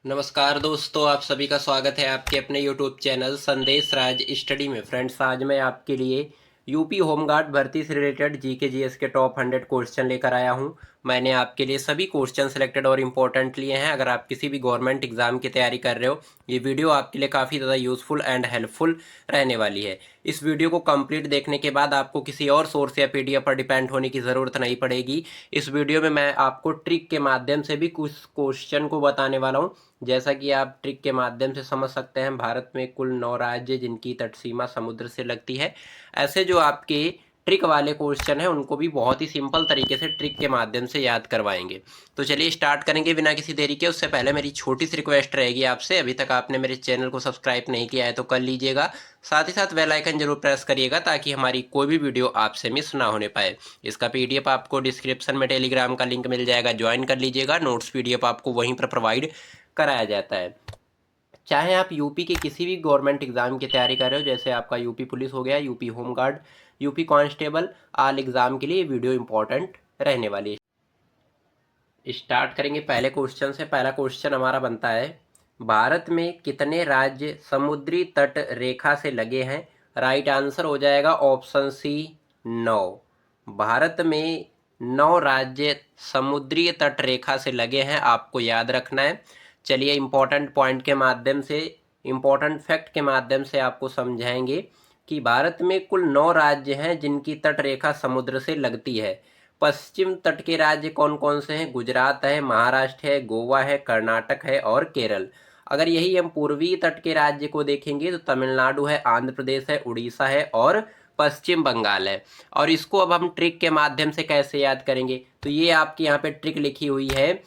नमस्कार दोस्तों, आप सभी का स्वागत है आपके अपने यूट्यूब चैनल संदेश राज स्टडी में। फ्रेंड्स, आज मैं आपके लिए यूपी होमगार्ड भर्ती से रिलेटेड जीके जीएस के टॉप 100 क्वेश्चन लेकर आया हूं। मैंने आपके लिए सभी क्वेश्चन सेलेक्टेड और इम्पोर्टेंट लिए हैं। अगर आप किसी भी गवर्नमेंट एग्जाम की तैयारी कर रहे हो, ये वीडियो आपके लिए काफ़ी ज़्यादा यूजफुल एंड हेल्पफुल रहने वाली है। इस वीडियो को कंप्लीट देखने के बाद आपको किसी और सोर्स या पीडीएफ पर डिपेंड होने की ज़रूरत नहीं पड़ेगी। इस वीडियो में मैं आपको ट्रिक के माध्यम से भी कुछ क्वेश्चन को बताने वाला हूँ। जैसा कि आप ट्रिक के माध्यम से समझ सकते हैं, भारत में कुल 9 राज्य जिनकी तट सीमा समुद्र से लगती है। ऐसे जो आपके ट्रिक वाले क्वेश्चन हैं उनको भी बहुत ही सिंपल तरीके से ट्रिक के माध्यम से याद करवाएंगे। तो चलिए स्टार्ट करेंगे बिना किसी देरी के। उससे पहले मेरी छोटी सी रिक्वेस्ट रहेगी आपसे, अभी तक आपने मेरे चैनल को सब्सक्राइब नहीं किया है तो कर लीजिएगा। साथ ही साथ बेल आइकन जरूर प्रेस करिएगा ताकि हमारी कोई भी वीडियो आपसे मिस ना होने पाए। इसका पीडीएफ आपको डिस्क्रिप्शन में टेलीग्राम का लिंक मिल जाएगा, ज्वाइन कर लीजिएगा। नोट्स पीडीएफ आपको वहीं पर प्रोवाइड कराया जाता है। चाहे आप यूपी के किसी भी गवर्नमेंट एग्जाम की तैयारी कर रहे हो, जैसे आपका यूपी पुलिस हो गया, यूपी होमगार्ड, यूपी कांस्टेबल, आल एग्जाम के लिए ये वीडियो इंपॉर्टेंट रहने वाली है। स्टार्ट करेंगे पहले क्वेश्चन से। पहला क्वेश्चन हमारा बनता है, भारत में कितने राज्य समुद्री तट रेखा से लगे हैं? राइट आंसर हो जाएगा ऑप्शन सी, 9। भारत में 9 राज्य समुद्री तट रेखा से लगे हैं, आपको याद रखना है। चलिए इंपॉर्टेंट पॉइंट के माध्यम से, इंपॉर्टेंट फैक्ट के माध्यम से आपको समझाएंगे कि भारत में कुल 9 राज्य हैं जिनकी तट रेखा समुद्र से लगती है। पश्चिम तट के राज्य कौन कौन से हैं? गुजरात है, महाराष्ट्र है, गोवा है, कर्नाटक है और केरल। अगर यही हम पूर्वी तट के राज्य को देखेंगे तो तमिलनाडु है, आंध्र प्रदेश है, उड़ीसा है और पश्चिम बंगाल है। और इसको अब हम ट्रिक के माध्यम से कैसे याद करेंगे? तो ये आपकी यहाँ पे ट्रिक लिखी हुई है,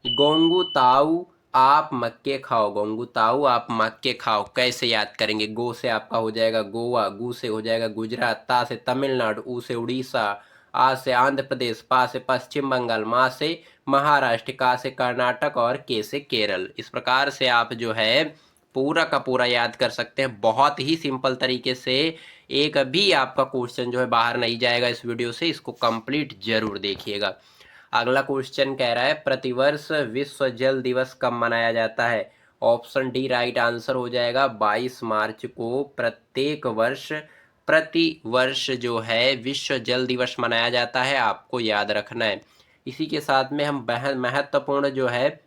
गोंगू ताऊ आप मक्के खाओ। गोंगू ताऊ आप मक्के खाओ। कैसे याद करेंगे? गो से आपका हो जाएगा गोवा, गू से हो जाएगा गुजरात, ता से तमिलनाडु, ऊ से उड़ीसा, आ से आंध्र प्रदेश, पा से पश्चिम बंगाल, मा से महाराष्ट्र, का से कर्नाटक और के से केरल। इस प्रकार से आप जो है पूरा का पूरा याद कर सकते हैं बहुत ही सिंपल तरीके से। एक भी आपका क्वेश्चन जो है बाहर नहीं जाएगा इस वीडियो से, इसको कंप्लीट जरूर देखिएगा। अगला क्वेश्चन कह रहा है, प्रतिवर्ष विश्व जल दिवस कब मनाया जाता है? ऑप्शन डी राइट आंसर हो जाएगा 22 मार्च को। प्रत्येक वर्ष, प्रति वर्ष जो है विश्व जल दिवस मनाया जाता है, आपको याद रखना है। इसी के साथ में हम महत्वपूर्ण जो है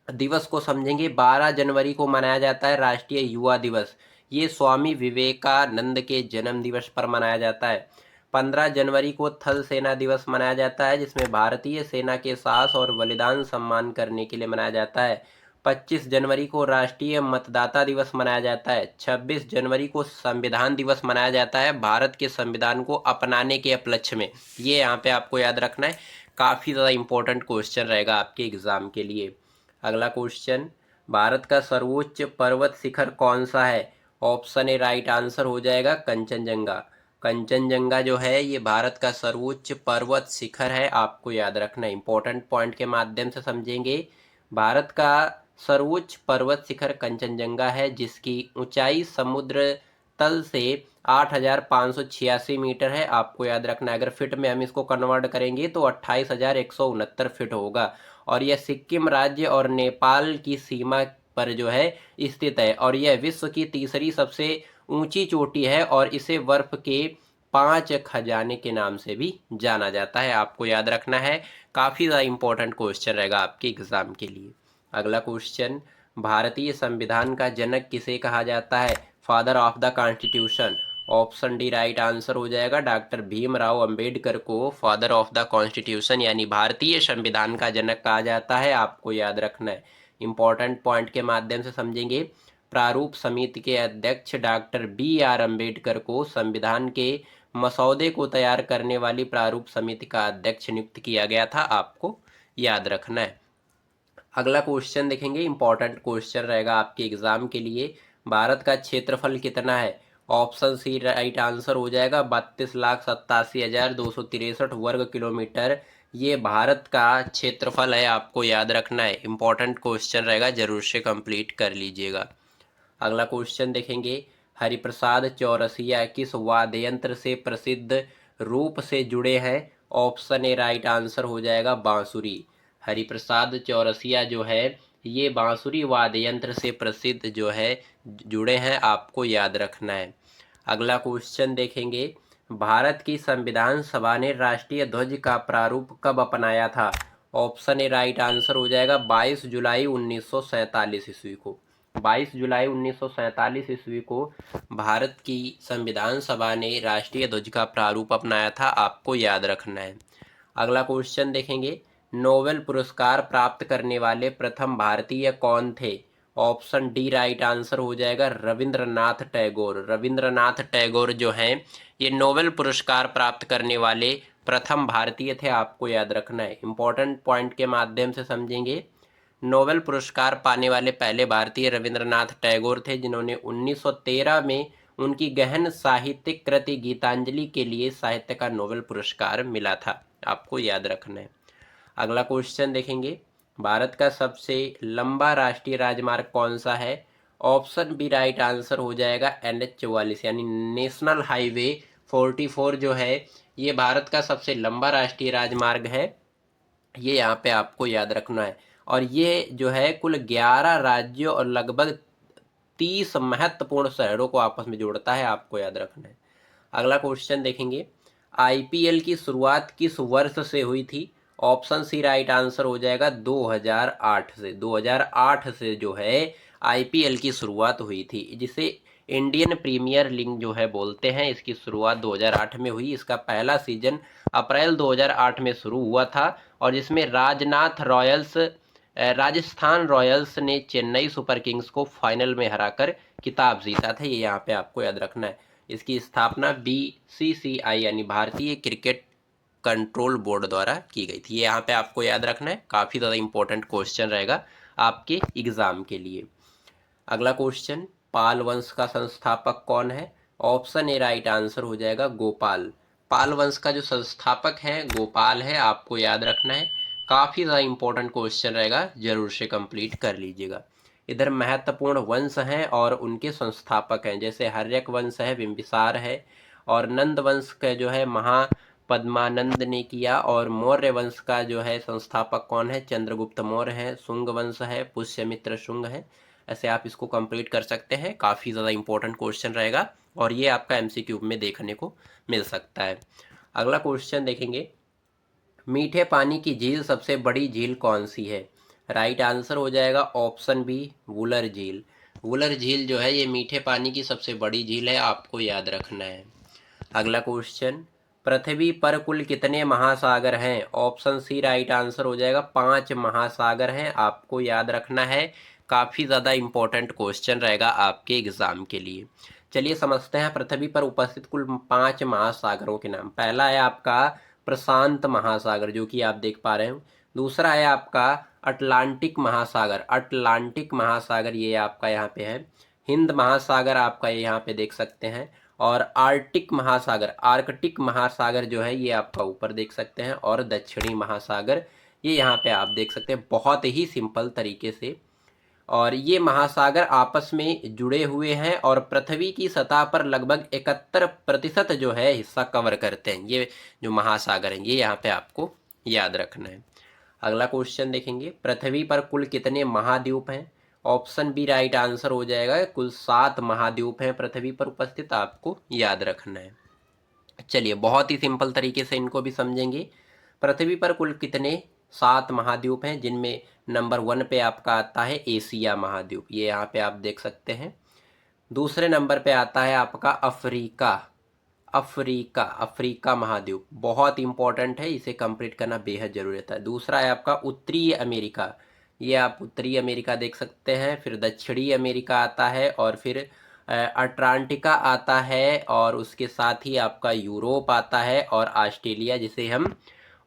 दिवस को समझेंगे। 12 जनवरी को मनाया जाता है राष्ट्रीय युवा दिवस। ये स्वामी विवेकानंद के जन्म दिवस पर मनाया जाता है। 15 जनवरी को थल सेना दिवस मनाया जाता है, जिसमें भारतीय सेना के साहस और बलिदान सम्मान करने के लिए मनाया जाता है। 25 जनवरी को राष्ट्रीय मतदाता दिवस मनाया जाता है। 26 जनवरी को संविधान दिवस मनाया जाता है, भारत के संविधान को अपनाने के उपलक्ष्य में। ये यहाँ पे आपको याद रखना है, काफ़ी ज़्यादा इंपॉर्टेंट क्वेश्चन रहेगा आपके एग्जाम के लिए। अगला क्वेश्चन, भारत का सर्वोच्च पर्वत शिखर कौन सा है? ऑप्शन ए राइट आंसर हो जाएगा कंचनजंगा। कंचनजंगा जो है ये भारत का सर्वोच्च पर्वत शिखर है, आपको याद रखना है। इंपॉर्टेंट पॉइंट के माध्यम से समझेंगे। भारत का सर्वोच्च पर्वत शिखर कंचनजंगा है, जिसकी ऊंचाई समुद्र तल से 8,586 मीटर है, आपको याद रखना है। अगर फिट में हम इसको कन्वर्ट करेंगे तो 28,169 फिट होगा। और यह सिक्किम राज्य और नेपाल की सीमा पर जो है स्थित है, और यह विश्व की तीसरी सबसे ऊंची चोटी है और इसे बर्फ के 5 खजाने के नाम से भी जाना जाता है, आपको याद रखना है। काफ़ी ज़्यादा इंपॉर्टेंट क्वेश्चन रहेगा आपके एग्जाम के लिए। अगला क्वेश्चन, भारतीय संविधान का जनक किसे कहा जाता है? Father of the constitution. Option D right answer हो जाएगा डॉक्टर भीमराव अंबेडकर को फादर ऑफ द कॉन्स्टिट्यूशन यानी भारतीय संविधान का जनक कहा जाता है, आपको याद रखना है। इंपॉर्टेंट पॉइंट के माध्यम से समझेंगे। प्रारूप समिति के अध्यक्ष डॉक्टर बी आर अम्बेडकर को संविधान के मसौदे को तैयार करने वाली प्रारूप समिति का अध्यक्ष नियुक्त किया गया था, आपको याद रखना है। अगला क्वेश्चन देखेंगे, इंपॉर्टेंट क्वेश्चन रहेगा आपके एग्जाम के लिए। भारत का क्षेत्रफल कितना है? ऑप्शन सी राइट आंसर हो जाएगा 32,87,263 वर्ग किलोमीटर। ये भारत का क्षेत्रफल है, आपको याद रखना है। इंपॉर्टेंट क्वेश्चन रहेगा, जरूर से कंप्लीट कर लीजिएगा। अगला क्वेश्चन देखेंगे, हरिप्रसाद चौरसिया किस वाद्य यंत्र से प्रसिद्ध रूप से जुड़े हैं? ऑप्शन ए राइट आंसर हो जाएगा बांसुरी। हरिप्रसाद चौरसिया जो है ये बांसुरी वाद्य यंत्र से प्रसिद्ध जो है जुड़े हैं, आपको याद रखना है। अगला क्वेश्चन देखेंगे, भारत की संविधान सभा ने राष्ट्रीय ध्वज का प्रारूप कब अपनाया था? ऑप्शन ए राइट आंसर हो जाएगा 22 जुलाई 1947 ईस्वी को। 22 जुलाई 1947 ईस्वी को भारत की संविधान सभा ने राष्ट्रीय ध्वज का प्रारूप अपनाया था, आपको याद रखना है। अगला क्वेश्चन देखेंगे, नोबेल पुरस्कार प्राप्त करने वाले प्रथम भारतीय कौन थे? ऑप्शन डी राइट आंसर हो जाएगा रविंद्रनाथ टैगोर। रविंद्रनाथ टैगोर जो हैं ये नोबेल पुरस्कार प्राप्त करने वाले प्रथम भारतीय थे, आपको याद रखना है। इंपॉर्टेंट पॉइंट के माध्यम से समझेंगे। नोबेल पुरस्कार पाने वाले पहले भारतीय रविंद्रनाथ टैगोर थे, जिन्होंने 1913 में उनकी गहन साहित्यिक कृति गीतांजलि के लिए साहित्य का नोबेल पुरस्कार मिला था, आपको याद रखना है। अगला क्वेश्चन देखेंगे, भारत का सबसे लंबा राष्ट्रीय राजमार्ग कौन सा है? ऑप्शन बी राइट आंसर हो जाएगा NH 44 यानी नेशनल हाईवे 44 जो है ये भारत का सबसे लंबा राष्ट्रीय राजमार्ग है। ये यहाँ पे आपको याद रखना है। और ये जो है कुल 11 राज्यों और लगभग 30 महत्वपूर्ण शहरों को आपस में जोड़ता है, आपको याद रखना है। अगला क्वेश्चन देखेंगे, IPL की शुरुआत किस वर्ष से हुई थी? ऑप्शन सी राइट आंसर हो जाएगा 2008 से। 2008 से जो है IPL की शुरुआत हुई थी, जिसे इंडियन प्रीमियर लीग जो है बोलते हैं। इसकी शुरुआत 2008 में हुई। इसका पहला सीजन अप्रैल 2008 में शुरू हुआ था और जिसमें राजस्थान रॉयल्स ने चेन्नई सुपर किंग्स को फाइनल में हराकर खिताब जीता था। ये यहाँ पे आपको याद रखना है। इसकी स्थापना BCCI यानी भारतीय क्रिकेट कंट्रोल बोर्ड द्वारा की गई थी। ये यहाँ पे आपको याद रखना है, काफ़ी ज़्यादा इंपॉर्टेंट क्वेश्चन रहेगा आपके एग्जाम के लिए। अगला क्वेश्चन, पाल वंश का संस्थापक कौन है? ऑप्शन ए राइट आंसर हो जाएगा गोपाल। पाल वंश का जो संस्थापक है गोपाल है, आपको याद रखना है। काफ़ी ज़्यादा इंपॉर्टेंट क्वेश्चन रहेगा, जरूर से कंप्लीट कर लीजिएगा। इधर महत्वपूर्ण वंश हैं और उनके संस्थापक हैं, जैसे हर्यक वंश है, बिंबिसार है, और नंद वंश का जो है महापद्मानंद ने किया, और मौर्य वंश का जो है संस्थापक कौन है? चंद्रगुप्त मौर्य है। शुंग वंश है, पुष्यमित्र शुंग है। ऐसे आप इसको कंप्लीट कर सकते हैं, काफ़ी ज़्यादा इंपॉर्टेंट क्वेश्चन रहेगा और ये आपका MCQ में देखने को मिल सकता है। अगला क्वेश्चन देखेंगे, मीठे पानी की झील सबसे बड़ी झील कौन सी है? राइट आंसर हो जाएगा ऑप्शन बी वुलर झील। वुलर झील जो है ये मीठे पानी की सबसे बड़ी झील है, आपको याद रखना है। अगला क्वेश्चन, पृथ्वी पर कुल कितने महासागर हैं? ऑप्शन सी राइट आंसर हो जाएगा 5 महासागर हैं, आपको याद रखना है। काफ़ी ज़्यादा इंपॉर्टेंट क्वेश्चन रहेगा आपके एग्जाम के लिए। चलिए समझते हैं पृथ्वी पर उपस्थित कुल 5 महासागरों के नाम। पहला है आपका प्रशांत महासागर, जो कि आप देख पा रहे हो। दूसरा है आपका अटलांटिक महासागर। अटलांटिक महासागर ये आपका यहाँ पे है। हिंद महासागर आपका ये यहाँ पे देख सकते हैं। और आर्कटिक महासागर, आर्कटिक महासागर जो है ये आपका ऊपर देख सकते हैं। और दक्षिणी महासागर ये यहाँ पे आप देख सकते हैं, बहुत ही सिंपल तरीके से। और ये महासागर आपस में जुड़े हुए हैं और पृथ्वी की सतह पर लगभग 71% जो है हिस्सा कवर करते हैं। ये जो महासागर हैं ये यहाँ पे आपको याद रखना है। अगला क्वेश्चन देखेंगे, पृथ्वी पर कुल कितने महाद्वीप हैं? ऑप्शन बी राइट आंसर हो जाएगा कुल 7 महाद्वीप हैं पृथ्वी पर उपस्थित, आपको याद रखना है। चलिए बहुत ही सिंपल तरीके से इनको भी समझेंगे। पृथ्वी पर कुल कितने 7 महाद्वीप हैं, जिनमें नंबर 1 पे आपका आता है एशिया महाद्वीप, ये यहाँ पे आप देख सकते हैं। दूसरे नंबर पे आता है आपका अफ्रीका। अफ्रीका, अफ्रीका महाद्वीप बहुत इंपॉर्टेंट है, इसे कंप्लीट करना बेहद जरूरी है। दूसरा है आपका उत्तरी अमेरिका, ये आप उत्तरी अमेरिका देख सकते हैं। फिर दक्षिणी अमेरिका आता है और फिर अटलांटिका आता है, और उसके साथ ही आपका यूरोप आता है, और ऑस्ट्रेलिया जिसे हम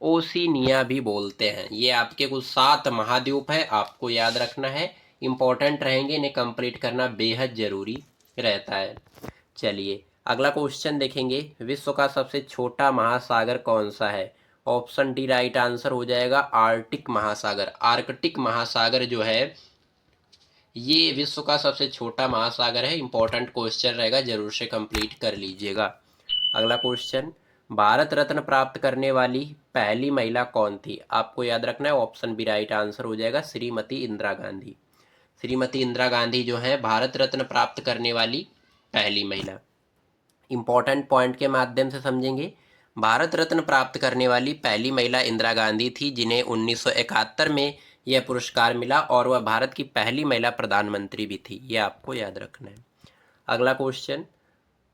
ओशिनिया भी बोलते हैं। ये आपके कुल 7 महाद्वीप है, आपको याद रखना है। इंपॉर्टेंट रहेंगे, इन्हें कंप्लीट करना बेहद जरूरी रहता है। चलिए अगला क्वेश्चन देखेंगे, विश्व का सबसे छोटा महासागर कौन सा है? ऑप्शन डी राइट आंसर हो जाएगा आर्कटिक महासागर। आर्कटिक महासागर जो है ये विश्व का सबसे छोटा महासागर है। इंपॉर्टेंट क्वेश्चन रहेगा, जरूर से कंप्लीट कर लीजिएगा। अगला क्वेश्चन, भारत रत्न प्राप्त करने वाली पहली महिला कौन थी? आपको याद रखना है, ऑप्शन बी राइट आंसर हो जाएगा श्रीमती इंदिरा गांधी। श्रीमती इंदिरा गांधी जो है भारत रत्न प्राप्त करने वाली पहली महिला। इंपॉर्टेंट पॉइंट के माध्यम से समझेंगे। भारत रत्न प्राप्त करने वाली पहली महिला इंदिरा गांधी थी, जिन्हें 1971 में यह पुरस्कार मिला और वह भारत की पहली महिला प्रधानमंत्री भी थी। यह आपको याद रखना है। अगला क्वेश्चन,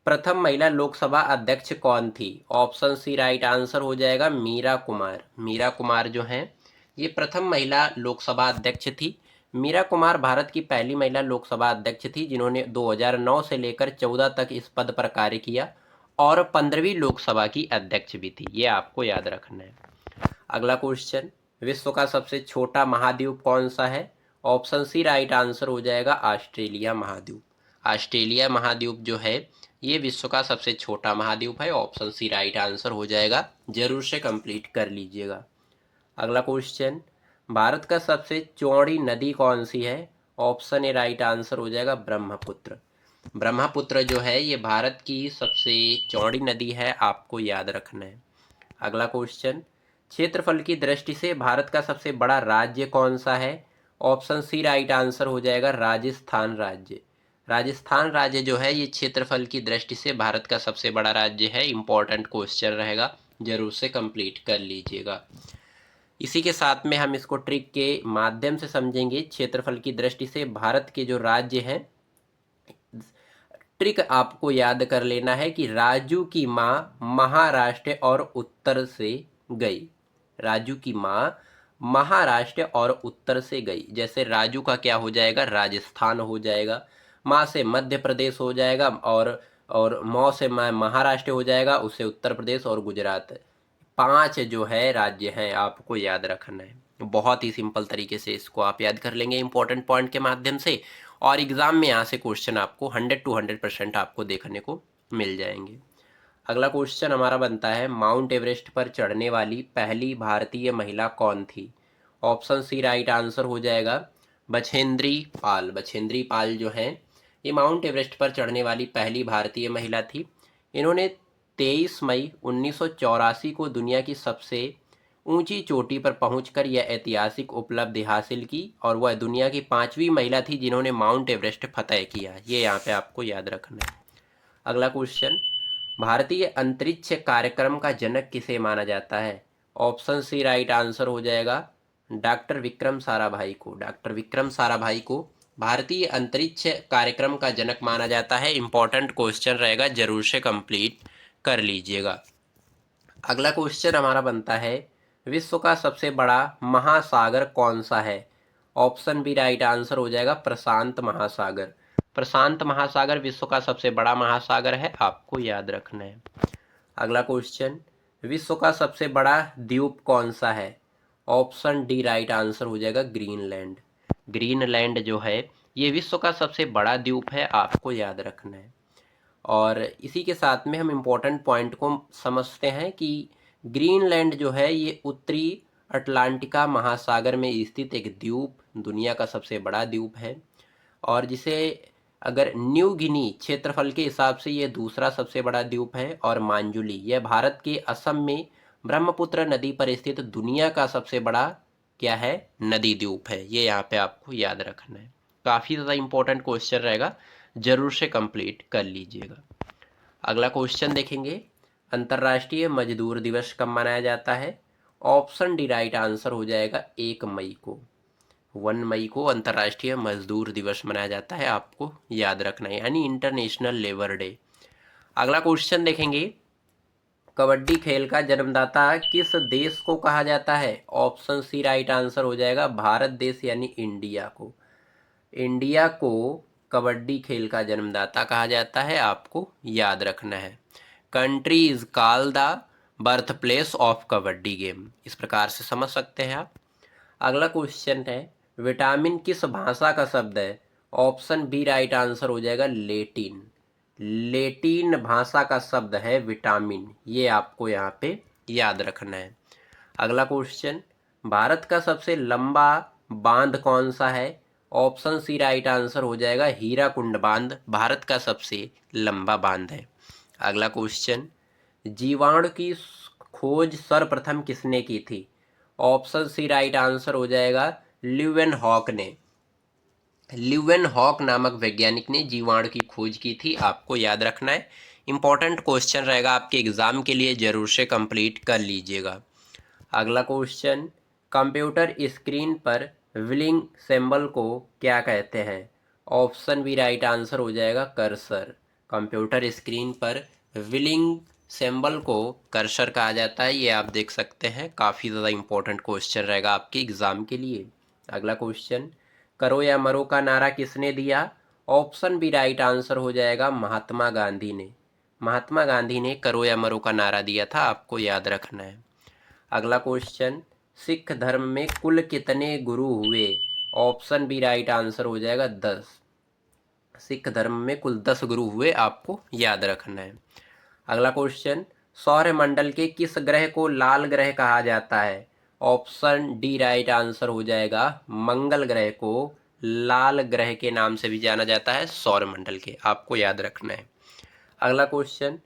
प्रथम महिला लोकसभा अध्यक्ष कौन थी? ऑप्शन सी राइट आंसर हो जाएगा मीरा कुमार। मीरा कुमार जो हैं ये प्रथम महिला लोकसभा अध्यक्ष थी। मीरा कुमार भारत की पहली महिला लोकसभा अध्यक्ष थी, जिन्होंने 2009 से लेकर 14 तक इस पद पर कार्य किया और 15वीं लोकसभा की अध्यक्ष भी थी। ये आपको याद रखना है। अगला क्वेश्चन, विश्व का सबसे छोटा महाद्वीप कौन सा है? ऑप्शन सी राइट आंसर हो जाएगा ऑस्ट्रेलिया महाद्वीप। ऑस्ट्रेलिया महाद्वीप जो है ये विश्व का सबसे छोटा महाद्वीप है। ऑप्शन सी राइट आंसर हो जाएगा, जरूर से कंप्लीट कर लीजिएगा। अगला क्वेश्चन, भारत का सबसे चौड़ी नदी कौन सी है? ऑप्शन ए राइट आंसर हो जाएगा ब्रह्मपुत्र। ब्रह्मपुत्र जो है ये भारत की सबसे चौड़ी नदी है, आपको याद रखना है। अगला क्वेश्चन, क्षेत्रफल की दृष्टि से भारत का सबसे बड़ा राज्य कौन सा है? ऑप्शन सी राइट आंसर हो जाएगा राजस्थान राज्य। राजस्थान राज्य जो है ये क्षेत्रफल की दृष्टि से भारत का सबसे बड़ा राज्य है। इंपॉर्टेंट क्वेश्चन रहेगा, जरूर से कंप्लीट कर लीजिएगा। इसी के साथ में हम इसको ट्रिक के माध्यम से समझेंगे। क्षेत्रफल की दृष्टि से भारत के जो राज्य हैं, ट्रिक आपको याद कर लेना है कि राजू की माँ महाराष्ट्र और उत्तर से गई। राजू की माँ महाराष्ट्र और उत्तर से गई। जैसे राजू का क्या हो जाएगा, राजस्थान हो जाएगा, माँ से मध्य प्रदेश हो जाएगा, और मौ से महाराष्ट्र हो जाएगा, उससे उत्तर प्रदेश और गुजरात। 5 जो है राज्य हैं, आपको याद रखना है। बहुत ही सिंपल तरीके से इसको आप याद कर लेंगे इंपॉर्टेंट पॉइंट के माध्यम से, और एग्जाम में यहाँ से क्वेश्चन आपको 100 to 100% आपको देखने को मिल जाएंगे। अगला क्वेश्चन हमारा बनता है, माउंट एवरेस्ट पर चढ़ने वाली पहली भारतीय महिला कौन थी? ऑप्शन सी राइट आंसर हो जाएगा बछेंद्री पाल। बछेंद्री पाल जो हैं ये माउंट एवरेस्ट पर चढ़ने वाली पहली भारतीय महिला थी। इन्होंने 23 मई 1984 को दुनिया की सबसे ऊंची चोटी पर पहुंचकर यह ऐतिहासिक उपलब्धि हासिल की, और वह दुनिया की 5वीं महिला थी जिन्होंने माउंट एवरेस्ट फतेह किया। ये यहाँ पे आपको याद रखना है। अगला क्वेश्चन, भारतीय अंतरिक्ष कार्यक्रम का जनक किसे माना जाता है? ऑप्शन सी राइट आंसर हो जाएगा डॉक्टर विक्रम साराभाई को। डॉक्टर विक्रम साराभाई को भारतीय अंतरिक्ष कार्यक्रम का जनक माना जाता है। इंपॉर्टेंट क्वेश्चन रहेगा, जरूर से कंप्लीट कर लीजिएगा। अगला क्वेश्चन हमारा बनता है, विश्व का सबसे बड़ा महासागर कौन सा है? ऑप्शन बी राइट आंसर हो जाएगा प्रशांत महासागर। प्रशांत महासागर विश्व का सबसे बड़ा महासागर है, आपको याद रखना है। अगला क्वेश्चन, विश्व का सबसे बड़ा द्वीप कौन सा है? ऑप्शन डी राइट आंसर हो जाएगा ग्रीनलैंड। ग्रीनलैंड जो है ये विश्व का सबसे बड़ा द्वीप है, आपको याद रखना है। और इसी के साथ में हम इम्पोर्टेंट पॉइंट को समझते हैं कि ग्रीनलैंड जो है ये उत्तरी अटलांटिका महासागर में स्थित एक द्वीप, दुनिया का सबसे बड़ा द्वीप है, और जिसे अगर न्यू गिनी क्षेत्रफल के हिसाब से ये दूसरा सबसे बड़ा द्वीप है। और मांजुली यह भारत के असम में ब्रह्मपुत्र नदी पर स्थित दुनिया का सबसे बड़ा क्या है, नदी द्वीप है। ये यहाँ पे आपको याद रखना है। काफ़ी ज़्यादा इंपॉर्टेंट क्वेश्चन रहेगा, जरूर से कंप्लीट कर लीजिएगा। अगला क्वेश्चन देखेंगे, अंतर्राष्ट्रीय मजदूर दिवस कब मनाया जाता है? ऑप्शन डी राइट आंसर हो जाएगा 1 मई को। 1 मई को अंतर्राष्ट्रीय मजदूर दिवस मनाया जाता है, आपको याद रखना है, यानी इंटरनेशनल लेबर डे। अगला क्वेश्चन देखेंगे, कबड्डी खेल का जन्मदाता किस देश को कहा जाता है? ऑप्शन सी राइट आंसर हो जाएगा भारत देश, यानी इंडिया को। इंडिया को कबड्डी खेल का जन्मदाता कहा जाता है, आपको याद रखना है। Country is called the birth place of kabaddi game, इस प्रकार से समझ सकते हैं आप। अगला क्वेश्चन है, विटामिन किस भाषा का शब्द है? ऑप्शन बी राइट आंसर हो जाएगा लेटिन। लेटिन भाषा का शब्द है विटामिन, ये आपको यहाँ पे याद रखना है। अगला क्वेश्चन, भारत का सबसे लंबा बांध कौन सा है? ऑप्शन सी राइट आंसर हो जाएगा हीराकुंड बांध, भारत का सबसे लंबा बांध है। अगला क्वेश्चन, जीवाणु की खोज सर्वप्रथम किसने की थी? ऑप्शन सी राइट आंसर हो जाएगा ल्यूवेनहॉक ने। ल्यूवेनहॉक नामक वैज्ञानिक ने जीवाणु की खोज की थी, आपको याद रखना है। इंपॉर्टेंट क्वेश्चन रहेगा आपके एग्जाम के लिए, जरूर से कंप्लीट कर लीजिएगा। अगला क्वेश्चन, कंप्यूटर स्क्रीन पर विलिंग सिंबल को क्या कहते हैं? ऑप्शन बी राइट आंसर हो जाएगा कर्सर। कंप्यूटर स्क्रीन पर विलिंग सिंबल को कर्सर कहा जाता है, ये आप देख सकते हैं। काफ़ी ज़्यादा इंपॉर्टेंट क्वेश्चन रहेगा आपके एग्जाम के लिए। अगला क्वेश्चन, करो या मरो का नारा किसने दिया? ऑप्शन बी राइट आंसर हो जाएगा महात्मा गांधी ने। महात्मा गांधी ने करो या मरो का नारा दिया था, आपको याद रखना है। अगला क्वेश्चन, सिख धर्म में कुल कितने गुरु हुए? ऑप्शन बी राइट आंसर हो जाएगा 10। सिख धर्म में कुल 10 गुरु हुए, आपको याद रखना है। अगला क्वेश्चन, सौरमंडल के किस ग्रह को लाल ग्रह कहा जाता है? ऑप्शन डी राइट आंसर हो जाएगा मंगल ग्रह को लाल ग्रह के नाम से भी जाना जाता है, सौरमंडल के, आपको याद रखना है। अगला क्वेश्चन,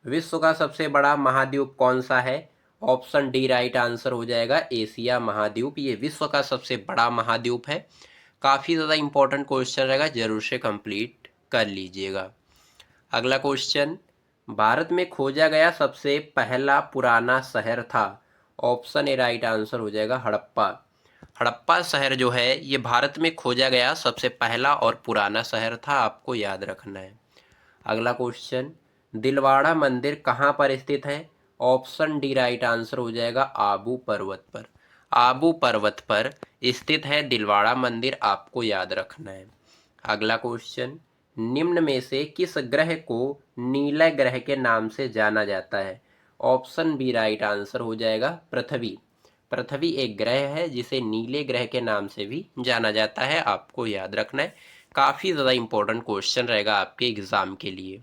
विश्व का सबसे बड़ा महाद्वीप कौन सा है? ऑप्शन डी राइट आंसर हो जाएगा एशिया महाद्वीप, ये विश्व का सबसे बड़ा महाद्वीप है। काफ़ी ज़्यादा इंपॉर्टेंट क्वेश्चन रहेगा, जरूर से कंप्लीट कर लीजिएगा। अगला क्वेश्चन, भारत में खोजा गया सबसे पहला पुराना शहर था? ऑप्शन ए राइट आंसर हो जाएगा हड़प्पा। हड़प्पा शहर जो है ये भारत में खोजा गया सबसे पहला और पुराना शहर था, आपको याद रखना है। अगला क्वेश्चन, दिलवाड़ा मंदिर कहाँ पर स्थित है? ऑप्शन डी राइट आंसर हो जाएगा आबू पर्वत पर। आबू पर्वत पर स्थित है दिलवाड़ा मंदिर, आपको याद रखना है। अगला क्वेश्चन, निम्न में से किस ग्रह को नीला ग्रह के नाम से जाना जाता है? ऑप्शन बी राइट आंसर हो जाएगा पृथ्वी। पृथ्वी एक ग्रह है जिसे नीले ग्रह के नाम से भी जाना जाता है, आपको याद रखना है। काफ़ी ज़्यादा इंपॉर्टेंट क्वेश्चन रहेगा आपके एग्जाम के लिए।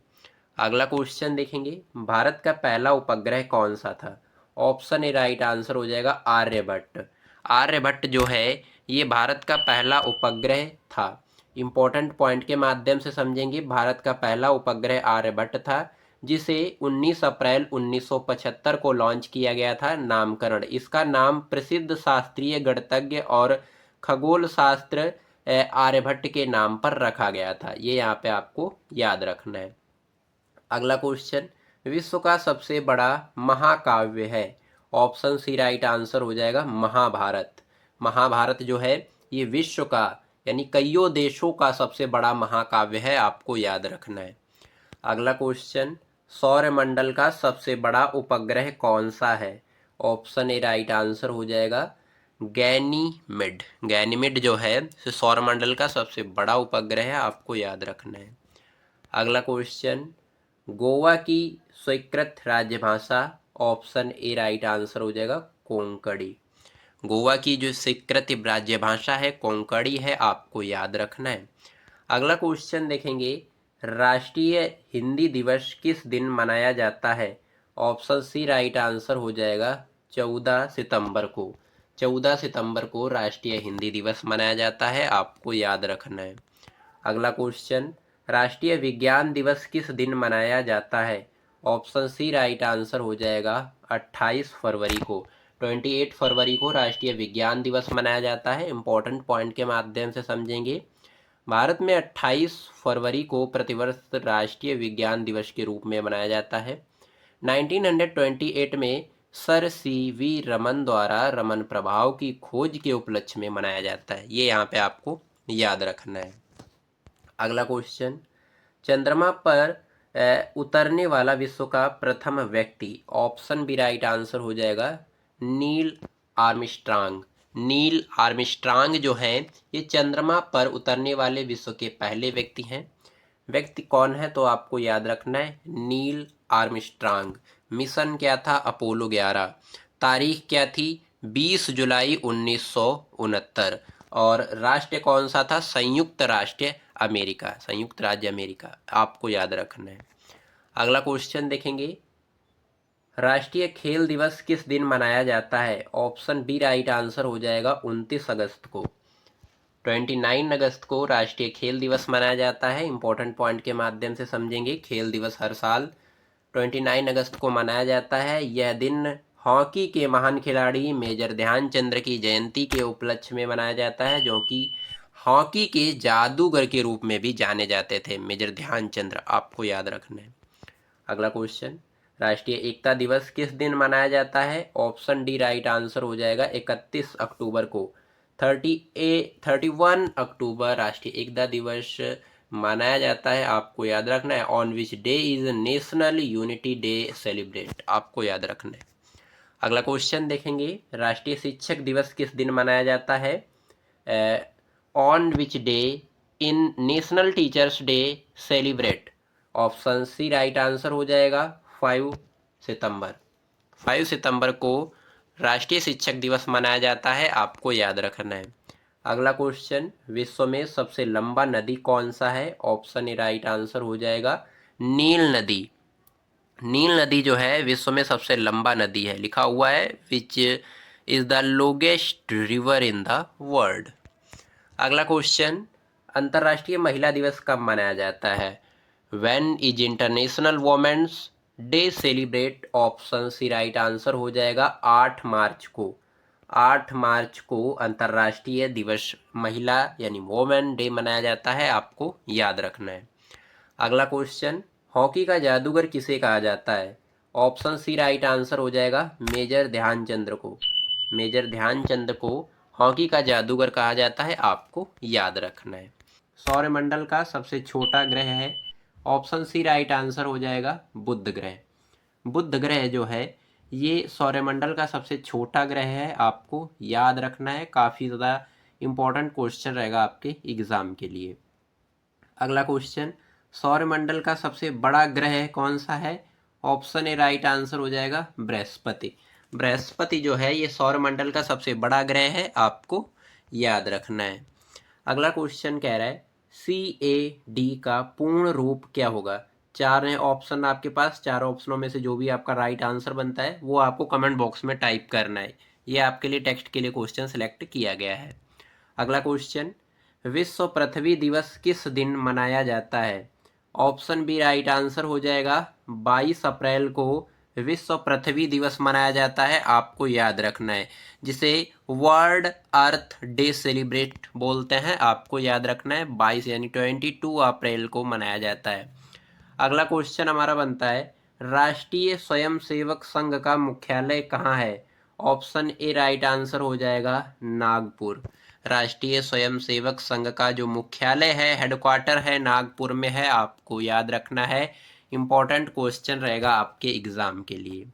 अगला क्वेश्चन देखेंगे, भारत का पहला उपग्रह कौन सा था? ऑप्शन ए राइट आंसर हो जाएगा आर्यभट्ट। आर्यभट्ट जो है ये भारत का पहला उपग्रह था। इंपॉर्टेंट पॉइंट के माध्यम से समझेंगे। भारत का पहला उपग्रह आर्यभट्ट था, जिसे 19 अप्रैल 1975 को लॉन्च किया गया था। नामकरण, इसका नाम प्रसिद्ध शास्त्रीय गणितज्ञ और खगोल शास्त्र आर्यभट्ट के नाम पर रखा गया था, ये यहाँ पे आपको याद रखना है। अगला क्वेश्चन, विश्व का सबसे बड़ा महाकाव्य है? ऑप्शन सी राइट आंसर हो जाएगा महाभारत। महाभारत जो है ये विश्व का यानी कईयों देशों का सबसे बड़ा महाकाव्य है, आपको याद रखना है। अगला क्वेश्चन, सौरमंडल का सबसे बड़ा उपग्रह कौन सा है? ऑप्शन ए राइट आंसर हो जाएगा गैनीमेड। गैनीमेड जो है सौरमंडल का सबसे बड़ा उपग्रह है, आपको याद रखना है। अगला क्वेश्चन, गोवा की स्वीकृत राजभाषा? ऑप्शन ए राइट आंसर हो जाएगा कोंकणी। गोवा की जो स्वीकृत राजभाषा है कोंकणी है, आपको याद रखना है। अगला क्वेश्चन देखेंगे, राष्ट्रीय हिंदी दिवस किस दिन मनाया जाता है? ऑप्शन सी राइट आंसर हो जाएगा 14 सितंबर को। 14 सितंबर को राष्ट्रीय हिंदी दिवस मनाया जाता है, आपको याद रखना है। अगला क्वेश्चन, राष्ट्रीय विज्ञान दिवस किस दिन मनाया जाता है? ऑप्शन सी राइट आंसर हो जाएगा 28 फरवरी को। 28 फरवरी को राष्ट्रीय विज्ञान दिवस मनाया जाता है। इंपॉर्टेंट पॉइंट के माध्यम से समझेंगे। भारत में 28 फरवरी को प्रतिवर्ष राष्ट्रीय विज्ञान दिवस के रूप में मनाया जाता है। 1928 में सर सी.वी. रमन द्वारा रमन प्रभाव की खोज के उपलक्ष्य में मनाया जाता है, ये यहाँ पे आपको याद रखना है। अगला क्वेश्चन, चंद्रमा पर उतरने वाला विश्व का प्रथम व्यक्ति? ऑप्शन बी राइट आंसर हो जाएगा नील आर्मस्ट्रांग। नील आर्मस्ट्रांग जो हैं ये चंद्रमा पर उतरने वाले विश्व के पहले व्यक्ति हैं। व्यक्ति कौन है तो आपको याद रखना है नील आर्मस्ट्रांग। मिशन क्या था? अपोलो 11। तारीख क्या थी? 20 जुलाई 1969। और राष्ट्र कौन सा था? संयुक्त राष्ट्र अमेरिका, संयुक्त राज्य अमेरिका, आपको याद रखना है। अगला क्वेश्चन देखेंगे, राष्ट्रीय खेल दिवस किस दिन मनाया जाता है? ऑप्शन बी राइट आंसर हो जाएगा 29 अगस्त को। 29 अगस्त को राष्ट्रीय खेल दिवस मनाया जाता है। इंपॉर्टेंट पॉइंट के माध्यम से समझेंगे। खेल दिवस हर साल 29 अगस्त को मनाया जाता है। यह दिन हॉकी के महान खिलाड़ी मेजर ध्यानचंद्र की जयंती के उपलक्ष्य में मनाया जाता है, जो कि हॉकी के जादूगर के रूप में भी जाने जाते थे। मेजर ध्यानचंद्र आपको याद रखना है। अगला क्वेश्चन, राष्ट्रीय एकता दिवस किस दिन मनाया जाता है? ऑप्शन डी राइट आंसर हो जाएगा 31 अक्टूबर को। 31 अक्टूबर राष्ट्रीय एकता दिवस मनाया जाता है, आपको याद रखना है। On which day is national unity day celebrate, आपको याद रखना है। अगला क्वेश्चन देखेंगे, राष्ट्रीय शिक्षक दिवस किस दिन मनाया जाता है? On which day in national teachers day celebrate? Option C right answer हो जाएगा 5 सितंबर। 5 सितंबर को राष्ट्रीय शिक्षक दिवस मनाया जाता है, आपको याद रखना है। अगला क्वेश्चन, विश्व में सबसे लंबा नदी कौन सा है? ऑप्शन ए राइट आंसर हो जाएगा नील नदी। नील नदी जो है विश्व में सबसे लंबा नदी है, लिखा हुआ है which is the longest river in the world. अगला क्वेश्चन, अंतर्राष्ट्रीय महिला दिवस कब मनाया जाता है? When is international women's day celebrate? Option C right answer हो जाएगा 8 मार्च को। 8 मार्च को अंतर्राष्ट्रीय दिवस महिला यानी वोमेन डे मनाया जाता है, आपको याद रखना है। अगला क्वेश्चन, हॉकी का जादूगर किसे कहा जाता है? ऑप्शन सी राइट आंसर हो जाएगा मेजर ध्यानचंद्र को। मेजर ध्यानचंद्र को हॉकी का जादूगर कहा जाता है, आपको याद रखना है। सौरमंडल का सबसे छोटा ग्रह है? ऑप्शन सी राइट आंसर हो जाएगा बुध ग्रह। बुध ग्रह जो है ये सौरमंडल का सबसे छोटा ग्रह है, आपको याद रखना है। काफ़ी ज़्यादा इम्पोर्टेंट क्वेश्चन रहेगा आपके एग्ज़ाम के लिए। अगला क्वेश्चन, सौरमंडल का सबसे बड़ा ग्रह कौन सा है? ऑप्शन ए राइट आंसर हो जाएगा बृहस्पति। बृहस्पति जो है ये सौरमंडल का सबसे बड़ा ग्रह है, आपको याद रखना है। अगला क्वेश्चन कह रहा है CAD का पूर्ण रूप क्या होगा? 4 हैं ऑप्शन आपके पास, 4 ऑप्शनों में से जो भी आपका राइट आंसर बनता है वो आपको कमेंट बॉक्स में टाइप करना है। ये आपके लिए टेक्स्ट के लिए क्वेश्चन सेलेक्ट किया गया है। अगला क्वेश्चन, विश्व पृथ्वी दिवस किस दिन मनाया जाता है? ऑप्शन बी राइट आंसर हो जाएगा 22 अप्रैल को विश्व पृथ्वी दिवस मनाया जाता है, आपको याद रखना है, जिसे वर्ल्ड अर्थ डे सेलिब्रेट बोलते हैं, आपको याद रखना है। 22 यानी 22 अप्रैल को मनाया जाता है। अगला क्वेश्चन हमारा बनता है, राष्ट्रीय स्वयंसेवक संघ का मुख्यालय कहाँ है? ऑप्शन ए राइट आंसर हो जाएगा नागपुर। राष्ट्रीय स्वयंसेवक संघ का जो मुख्यालय है, हेडक्वार्टर है, नागपुर में है, आपको याद रखना है। इंपॉर्टेंट क्वेश्चन रहेगा आपके एग्जाम के लिए।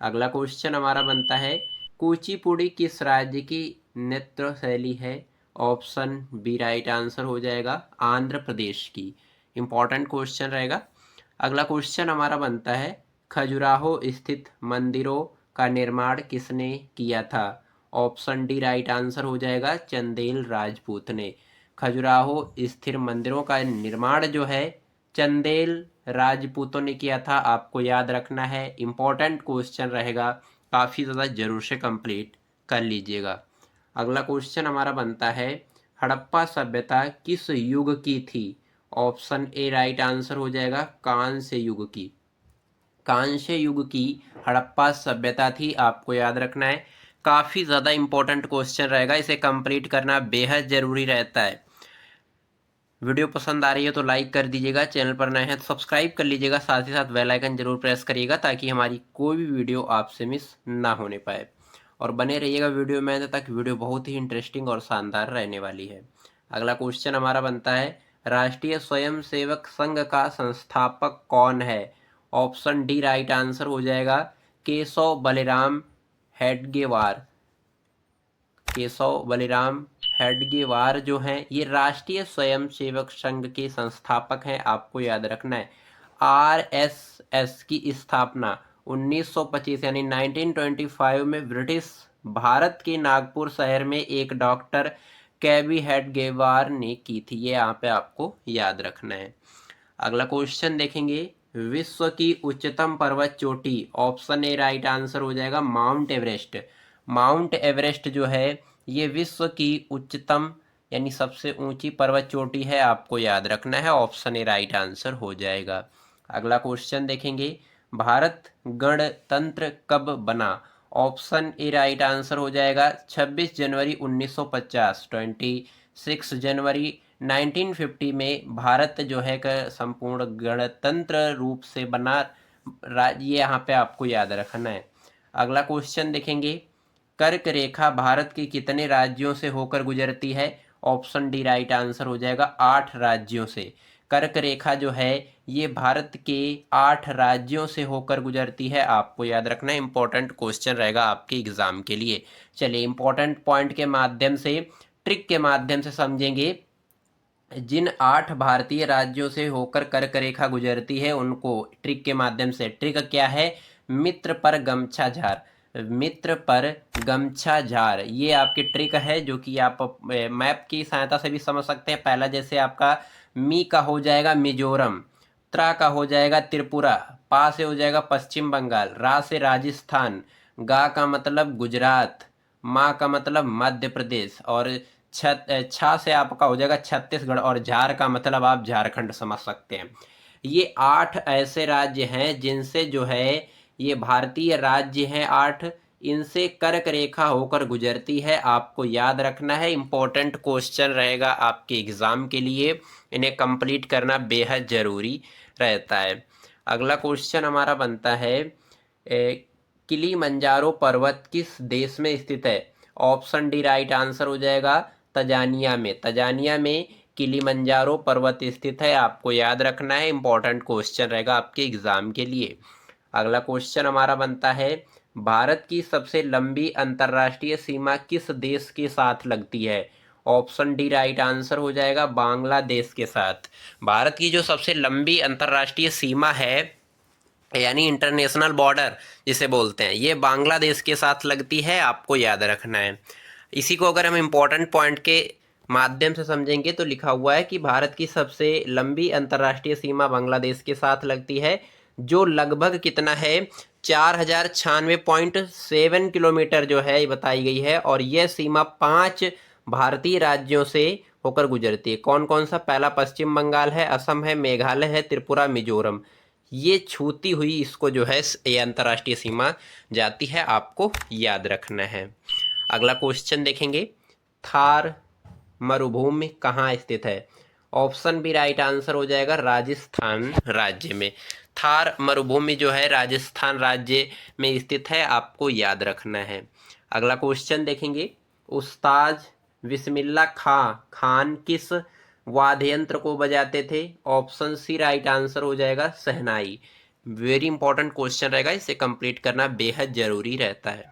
अगला क्वेश्चन हमारा बनता है, कुचिपुड़ी किस राज्य की नृत्य शैली है? ऑप्शन बी राइट आंसर हो जाएगा आंध्र प्रदेश की। इंपॉर्टेंट क्वेश्चन रहेगा। अगला क्वेश्चन हमारा बनता है, खजुराहो स्थित मंदिरों का निर्माण किसने किया था? ऑप्शन डी राइट आंसर हो जाएगा चंदेल राजपूत ने। खजुराहो स्थित मंदिरों का निर्माण जो है चंदेल राजपूतों ने किया था, आपको याद रखना है। इंपॉर्टेंट क्वेश्चन रहेगा, काफ़ी ज़्यादा जरूर से कंप्लीट कर लीजिएगा। अगला क्वेश्चन हमारा बनता है, हड़प्पा सभ्यता किस युग की थी? ऑप्शन ए राइट आंसर हो जाएगा कांस्य युग की। कांस्य युग की हड़प्पा सभ्यता थी, आपको याद रखना है। काफ़ी ज़्यादा इंपॉर्टेंट क्वेश्चन रहेगा, इसे कंप्लीट करना बेहद ज़रूरी रहता है। वीडियो पसंद आ रही है तो लाइक कर दीजिएगा, चैनल पर नए हैं तो सब्सक्राइब कर लीजिएगा, साथ ही साथ बेल आइकन जरूर प्रेस करिएगा ताकि हमारी कोई भी वीडियो आपसे मिस ना होने पाए। और बने रहिएगा वीडियो में अंत तक, वीडियो बहुत ही इंटरेस्टिंग और शानदार रहने वाली है। अगला क्वेश्चन हमारा बनता है, राष्ट्रीय स्वयंसेवक संघ का संस्थापक कौन है? ऑप्शन डी राइट आंसर हो जाएगा केशव बलिराम हेडगेवार। केशव बलिराम हेडगेवार जो हैं ये राष्ट्रीय स्वयंसेवक संघ के संस्थापक हैं, आपको याद रखना है। RSS की स्थापना 1925 यानी 1925 में ब्रिटिश भारत के नागपुर शहर में एक डॉक्टर केबी हेडगेवार ने की थी, ये यहाँ पे आपको याद रखना है। अगला क्वेश्चन देखेंगे, विश्व की उच्चतम पर्वत चोटी? ऑप्शन ए राइट आंसर हो जाएगा माउंट एवरेस्ट। माउंट एवरेस्ट जो है ये विश्व की उच्चतम यानी सबसे ऊंची पर्वत चोटी है, आपको याद रखना है। ऑप्शन ए राइट आंसर हो जाएगा। अगला क्वेश्चन देखेंगे, भारत गणतंत्र कब बना? ऑप्शन ए राइट आंसर हो जाएगा 26 जनवरी 1950, 26 जनवरी 1950 में भारत जो है का संपूर्ण गणतंत्र रूप से बना। ये यहाँ पे आपको याद रखना है। अगला क्वेश्चन देखेंगे, कर्क रेखा भारत के कितने राज्यों से होकर गुजरती है? ऑप्शन डी राइट आंसर हो जाएगा 8 राज्यों से। कर्क रेखा जो है ये भारत के 8 राज्यों से होकर गुजरती है, आपको याद रखना है। इंपॉर्टेंट क्वेश्चन रहेगा आपके एग्जाम के लिए। चलिए इंपॉर्टेंट पॉइंट के माध्यम से, ट्रिक के माध्यम से समझेंगे। जिन 8 भारतीय राज्यों से होकर कर्क रेखा गुजरती है उनको ट्रिक के माध्यम से, ट्रिक क्या है? मित्र पर गमछा झार, मित्र पर गमछा झार, ये आपकी ट्रिक है जो कि आप मैप की सहायता से भी समझ सकते हैं। पहला जैसे आपका मी का हो जाएगा मिजोरम, त्रा का हो जाएगा त्रिपुरा, पा से हो जाएगा पश्चिम बंगाल, रा से राजस्थान, गा का मतलब गुजरात, मा का मतलब मध्य प्रदेश, और छा से आपका हो जाएगा छत्तीसगढ़, और झार का मतलब आप झारखंड समझ सकते हैं। ये 8 ऐसे राज्य हैं जिनसे जो है ये भारतीय राज्य हैं 8, इनसे कर्क रेखा होकर गुजरती है, आपको याद रखना है। इंपॉर्टेंट क्वेश्चन रहेगा आपके एग्जाम के लिए, इन्हें कंप्लीट करना बेहद जरूरी रहता है। अगला क्वेश्चन हमारा बनता है, किलिमंजारो पर्वत किस देश में स्थित है? ऑप्शन डी राइट आंसर हो जाएगा तंजानिया में। तंजानिया में किलिमंजारो पर्वत स्थित है, आपको याद रखना है। इंपॉर्टेंट क्वेश्चन रहेगा आपके एग्जाम के लिए। अगला क्वेश्चन हमारा बनता है, भारत की सबसे लंबी अंतर्राष्ट्रीय सीमा किस देश के साथ लगती है? ऑप्शन डी राइट आंसर हो जाएगा बांग्लादेश के साथ। भारत की जो सबसे लंबी अंतर्राष्ट्रीय सीमा है, यानी इंटरनेशनल बॉर्डर जिसे बोलते हैं, ये बांग्लादेश के साथ लगती है, आपको याद रखना है। इसी को अगर हम इम्पोर्टेंट पॉइंट के माध्यम से समझेंगे तो लिखा हुआ है कि भारत की सबसे लंबी अंतर्राष्ट्रीय सीमा बांग्लादेश के साथ लगती है, जो लगभग कितना है 4096.7 किलोमीटर जो है ये बताई गई है, और यह सीमा 5 भारतीय राज्यों से होकर गुजरती है। कौन कौन सा? पहला पश्चिम बंगाल है, असम है, मेघालय है, त्रिपुरा, मिजोरम, ये छूती हुई इसको जो है ये अंतर्राष्ट्रीय सीमा जाती है, आपको याद रखना है। अगला क्वेश्चन देखेंगे, थार मरुभूमि कहाँ स्थित है? ऑप्शन बी राइट आंसर हो जाएगा राजस्थान राज्य में। थार मरुभूमि जो है राजस्थान राज्य में स्थित है, आपको याद रखना है। अगला क्वेश्चन देखेंगे, उस्ताद बिस्मिल्लाह खां खान किस वाद्य यंत्र को बजाते थे? ऑप्शन सी राइट आंसर हो जाएगा शहनाई। वेरी इंपॉर्टेंट क्वेश्चन रहेगा, इसे कंप्लीट करना बेहद जरूरी रहता है।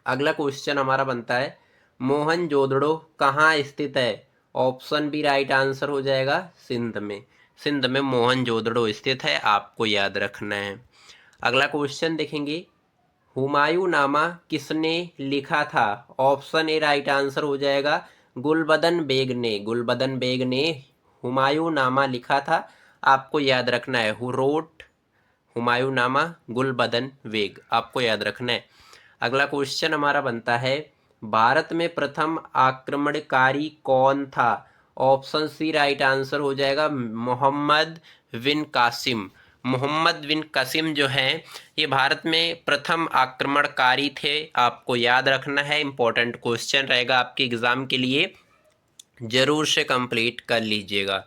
अगला क्वेश्चन हमारा बनता है, मोहनजोदड़ो कहाँ स्थित है? ऑप्शन बी राइट आंसर हो जाएगा सिंध में। सिंध में मोहनजोदड़ो स्थित है, आपको याद रखना है। अगला क्वेश्चन देखेंगे, हुमायूं नामा किसने लिखा था? ऑप्शन ए राइट आंसर हो जाएगा गुलबदन बेग ने। गुलबदन बेग ने हुमायूं नामा लिखा था, आपको याद रखना है। हु रोट हुमायूं नामा? गुलबदन बेग, आपको याद रखना है। अगला क्वेश्चन हमारा बनता है, भारत में प्रथम आक्रमणकारी कौन था? ऑप्शन सी राइट आंसर हो जाएगा मोहम्मद बिन कासिम। मोहम्मद बिन कासिम जो हैं ये भारत में प्रथम आक्रमणकारी थे, आपको याद रखना है। इंपॉर्टेंट क्वेश्चन रहेगा आपके एग्जाम के लिए, जरूर से कंप्लीट कर लीजिएगा।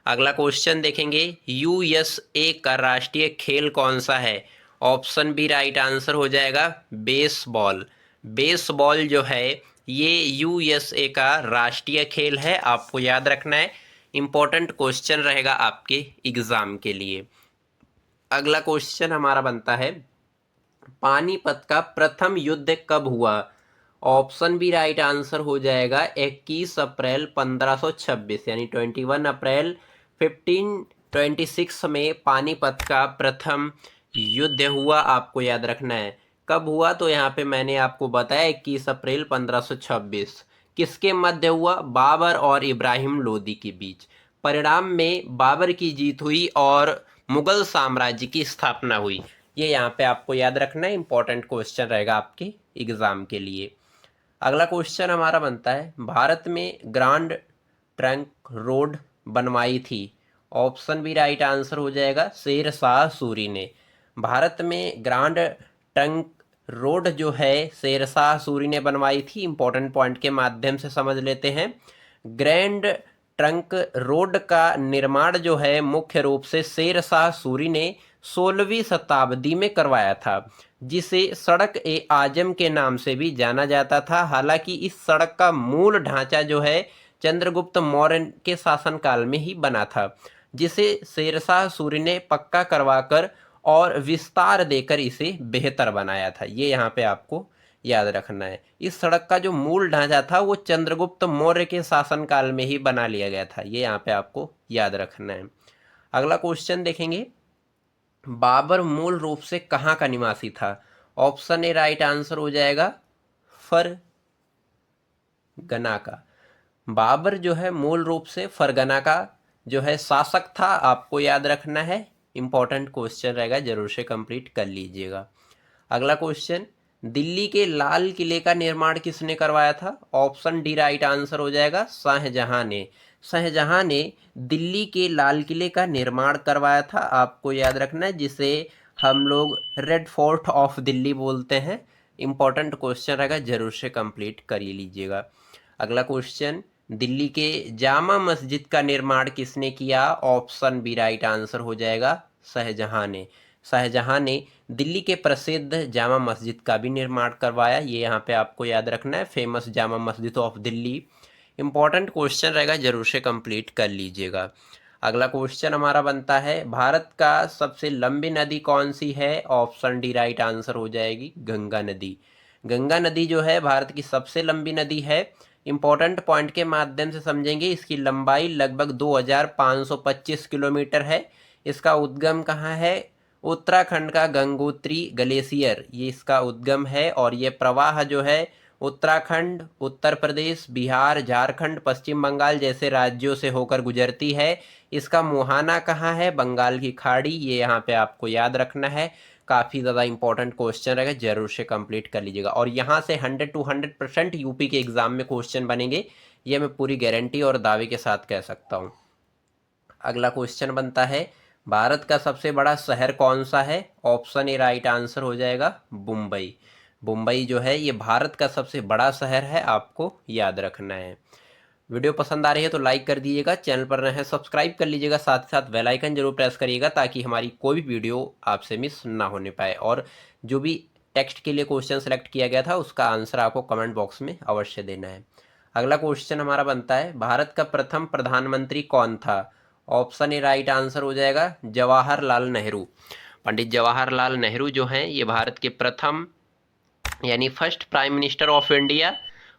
अगला क्वेश्चन देखेंगे, यूएसए का राष्ट्रीय खेल कौन सा है? ऑप्शन बी राइट आंसर हो जाएगा बेसबॉल। बेसबॉल जो है ये यूएसए का राष्ट्रीय खेल है, आपको याद रखना है। इंपॉर्टेंट क्वेश्चन रहेगा आपके एग्जाम के लिए। अगला क्वेश्चन हमारा बनता है, पानीपत का प्रथम युद्ध कब हुआ? ऑप्शन बी राइट आंसर हो जाएगा 21 अप्रैल 1526, यानी 21 अप्रैल 1526 में पानीपत का प्रथम युद्ध हुआ, आपको याद रखना है। कब हुआ? तो यहाँ पे मैंने आपको बताया 21 अप्रैल 1526। किसके मध्य हुआ? बाबर और इब्राहिम लोदी के बीच। परिणाम में बाबर की जीत हुई और मुगल साम्राज्य की स्थापना हुई। ये यहाँ पे आपको याद रखना है, इंपॉर्टेंट क्वेश्चन रहेगा आपके एग्जाम के लिए। अगला क्वेश्चन हमारा बनता है, भारत में ग्रांड ट्रंक रोड बनवाई थी? ऑप्शन बी राइट आंसर हो जाएगा शेर शाह सूरी ने। भारत में ग्रांड ट्रंक रोड जो है शेरशाह सूरी ने बनवाई थी। इंपॉर्टेंट पॉइंट के माध्यम से समझ लेते हैं। ग्रैंड ट्रंक रोड का निर्माण जो है मुख्य रूप से शेरशाह सूरी ने 16वीं शताब्दी में करवाया था, जिसे सड़क ए आजम के नाम से भी जाना जाता था। हालांकि इस सड़क का मूल ढांचा जो है चंद्रगुप्त मौर्य के शासनकाल में ही बना था, जिसे शेरशाह सूरी ने पक्का करवाकर और विस्तार देकर इसे बेहतर बनाया था। ये यहाँ पे आपको याद रखना है। इस सड़क का जो मूल ढांचा था वो चंद्रगुप्त मौर्य के शासनकाल में ही बना लिया गया था। ये यहाँ पे आपको याद रखना है। अगला क्वेश्चन देखेंगे, बाबर मूल रूप से कहाँ का निवासी था? ऑप्शन ए राइट आंसर हो जाएगा फरगना का। बाबर जो है मूल रूप से फरगना का जो है शासक था, आपको याद रखना है। इंपॉर्टेंट क्वेश्चन रहेगा, जरूर से कंप्लीट कर लीजिएगा। अगला क्वेश्चन, दिल्ली के लाल किले का निर्माण किसने करवाया था? ऑप्शन डी राइट आंसर हो जाएगा शाहजहां ने। शाहजहां ने दिल्ली के लाल किले का निर्माण करवाया था, आपको याद रखना है, जिसे हम लोग रेड फोर्ट ऑफ दिल्ली बोलते हैं। इंपॉर्टेंट क्वेश्चन रहेगा, जरूर से कंप्लीट कर लीजिएगा। अगला क्वेश्चन, दिल्ली के जामा मस्जिद का निर्माण किसने किया? ऑप्शन बी राइट आंसर हो जाएगा शाहजहां ने। शाहजहां ने दिल्ली के प्रसिद्ध जामा मस्जिद का भी निर्माण करवाया। ये यहाँ पे आपको याद रखना है, famous Jama Masjid of Delhi. Important question रहेगा, जरूर से कंप्लीट कर लीजिएगा। अगला क्वेश्चन हमारा बनता है, भारत का सबसे लंबी नदी कौन सी है? ऑप्शन डी राइट आंसर हो जाएगी गंगा नदी। गंगा नदी जो है भारत की सबसे लंबी नदी है। इंपॉर्टेंट पॉइंट के माध्यम से समझेंगे, इसकी लंबाई लगभग 2525 किलोमीटर है। इसका उद्गम कहाँ है? उत्तराखंड का गंगोत्री ग्लेशियर ये इसका उद्गम है, और ये प्रवाह जो है उत्तराखंड, उत्तर प्रदेश, बिहार, झारखंड, पश्चिम बंगाल जैसे राज्यों से होकर गुजरती है। इसका मुहाना कहाँ है? बंगाल की खाड़ी। ये यहाँ पे आपको याद रखना है। काफ़ी ज़्यादा इंपॉर्टेंट क्वेश्चन रहेगा, जरूर से कंप्लीट कर लीजिएगा। और यहाँ से 100% यूपी के एग्जाम में क्वेश्चन बनेंगे, ये मैं पूरी गारंटी और दावे के साथ कह सकता हूँ। अगला क्वेश्चन बनता है, भारत का सबसे बड़ा शहर कौन सा है? ऑप्शन ए राइट आंसर हो जाएगा मुंबई। मुंबई जो है ये भारत का सबसे बड़ा शहर है, आपको याद रखना है। वीडियो पसंद आ रही है तो लाइक कर दीजिएगा, चैनल पर नए हैं सब्सक्राइब कर लीजिएगा, साथ ही साथ बेल आइकन जरूर प्रेस करिएगा ताकि हमारी कोई भी वीडियो आपसे मिस ना होने पाए। और जो भी टेक्स्ट के लिए क्वेश्चन सेलेक्ट किया गया था उसका आंसर आपको कमेंट बॉक्स में अवश्य देना है। अगला क्वेश्चन हमारा बनता है, भारत का प्रथम प्रधानमंत्री कौन था? ऑप्शन ए राइट आंसर हो जाएगा जवाहरलाल नेहरू। पंडित जवाहरलाल नेहरू जो हैं ये भारत के प्रथम यानी first prime minister of India,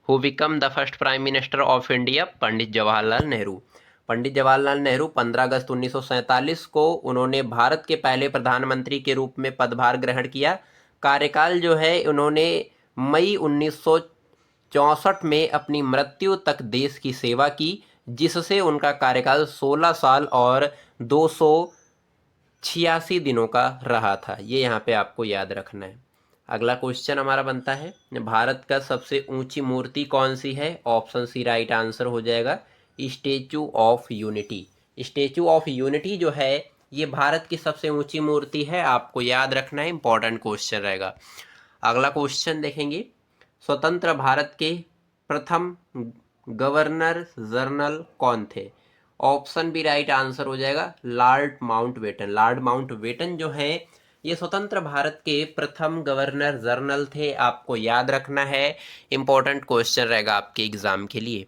who become the first prime minister of India, Pandit Jawaharlal Nehru. Pandit Jawaharlal Nehru 15 अगस्त 1947 को उन्होंने भारत के पहले प्रधानमंत्री के रूप में पदभार ग्रहण किया। कार्यकाल जो है उन्होंने मई 1964 में अपनी मृत्यु तक देश की सेवा की, जिससे उनका कार्यकाल 16 साल और 286 दिनों का रहा था। ये यहाँ पे आपको याद रखना है। अगला क्वेश्चन हमारा बनता है, भारत का सबसे ऊंची मूर्ति कौन सी है? ऑप्शन सी राइट आंसर हो जाएगा statue of unity. Statue of unity जो है ये भारत की सबसे ऊंची मूर्ति है, आपको याद रखना है, इंपॉर्टेंट क्वेश्चन रहेगा। अगला क्वेश्चन देखेंगे, स्वतंत्र भारत के प्रथम गवर्नर जनरल कौन थे? ऑप्शन बी राइट आंसर हो जाएगा लॉर्ड माउंटबेटन। लॉर्ड माउंटबेटन जो है ये स्वतंत्र भारत के प्रथम गवर्नर जनरल थे, आपको याद रखना है, इंपॉर्टेंट क्वेश्चन रहेगा आपके एग्जाम के लिए।